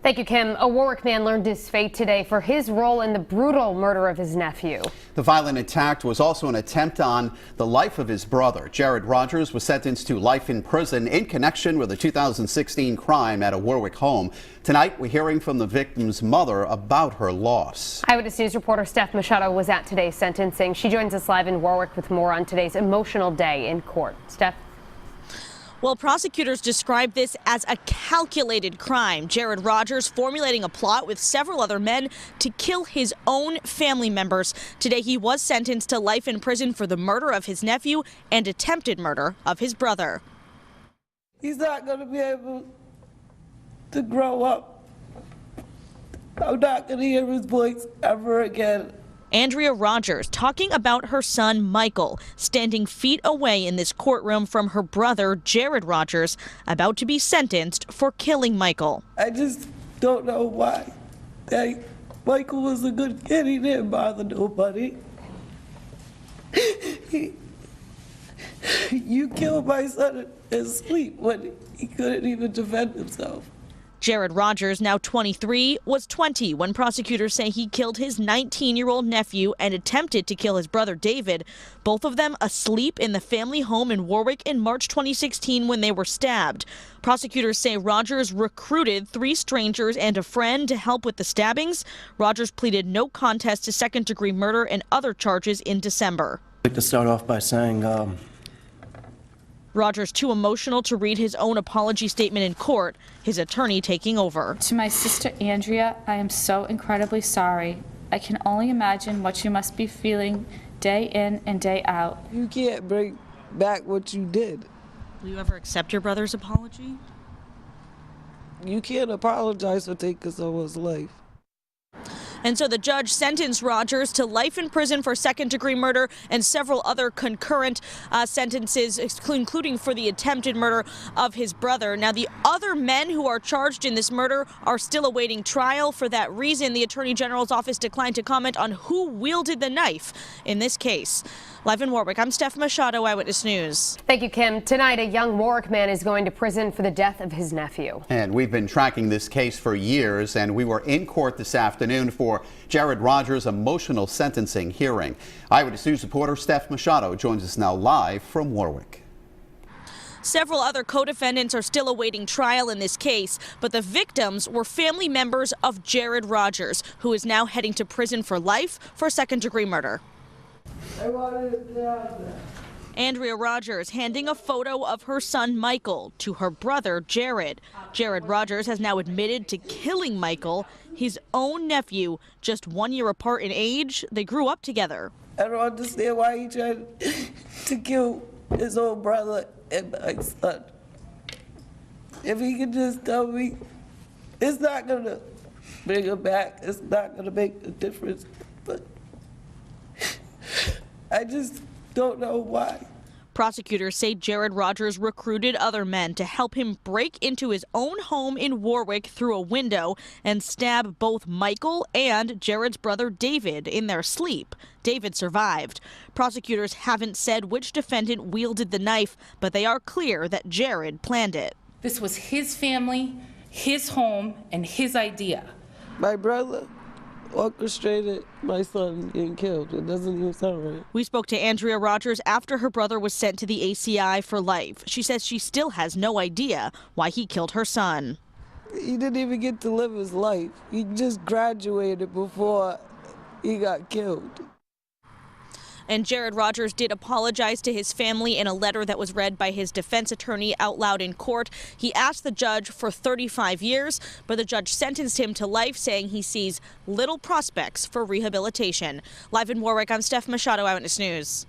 Thank you, Kim. A Warwick man learned his fate today for his role in the brutal murder of his nephew. The violent attack was also an attempt on the life of his brother. Jared Rogers was sentenced to life in prison in connection with a 2016 crime at a Warwick home. Tonight, we're hearing from the victim's mother about her loss. Eyewitness News reporter Steph Machado was at today's sentencing. She joins us live in Warwick with more on today's emotional day in court. Steph? Well, prosecutors described this as a calculated crime. Jared Rogers formulating a plot with several other men to kill his own family members. Today, he was sentenced to life in prison for the murder of his nephew and attempted murder of his brother. He's not going to be able to grow up. I'm not going to hear his voice ever again. Andrea Rogers talking about her son Michael, standing feet away in this courtroom from her brother Jared Rogers, about to be sentenced for killing Michael. I just don't know why. Michael was a good kid. He didn't bother nobody. You killed my son in his sleep when he couldn't even defend himself. Jared Rogers, now 23, was 20 when prosecutors say he killed his 19-year-old nephew and attempted to kill his brother David, both of them asleep in the family home in Warwick in March 2016 when they were stabbed. Prosecutors say Rogers recruited 3 strangers and a friend to help with the stabbings. Rogers pleaded no contest to second-degree murder and other charges in December. I'd like to start off by saying Rogers too emotional to read his own apology statement in court, his attorney taking over. To my sister Andrea, I am so incredibly sorry. I can only imagine what you must be feeling day in and day out. You can't bring back what you did. Will you ever accept your brother's apology? You can't apologize for taking someone's life. And so the judge sentenced Rogers to life in prison for second-degree murder and several other concurrent sentences, including for the attempted murder of his brother. Now, the other men who are charged in this murder are still awaiting trial. For that reason, the Attorney General's office declined to comment on who wielded the knife in this case. Live in Warwick, I'm Steph Machado, Eyewitness News. Thank you, Kim. Tonight, a young Warwick man is going to prison for the death of his nephew. And we've been tracking this case for years, and we were in court this afternoon for Jared Rogers' emotional sentencing hearing. Eyewitness News reporter Steph Machado joins us now live from Warwick. Several other co-defendants are still awaiting trial in this case, but the victims were family members of Jared Rogers, who is now heading to prison for life for second-degree murder. Andrea Rogers handing a photo of her son Michael to her brother Jared. Jared Rogers has now admitted to killing Michael, his own nephew, just 1 year apart in age. They grew up together. I don't understand why he tried to kill his own brother and my son. If he could just tell me, it's not going to bring him back. It's not going to make a difference. But I just don't know why. Prosecutors say Jared Rogers recruited other men to help him break into his own home in Warwick through a window and stab both Michael and Jared's brother David in their sleep. David survived. Prosecutors haven't said which defendant wielded the knife, but they are clear that Jared planned it. This was his family, his home, and his idea. My brother orchestrated my son getting killed. It doesn't even sound right. We spoke to Andrea Rogers after her brother was sent to the ACI for life. She says she still has no idea why he killed her son. He didn't even get to live his life. He just graduated before he got killed. And Jared Rogers did apologize to his family in a letter that was read by his defense attorney out loud in court. He asked the judge for 35 years, but the judge sentenced him to life, saying he sees little prospects for rehabilitation. Live in Warwick, I'm Steph Machado, Eyewitness News.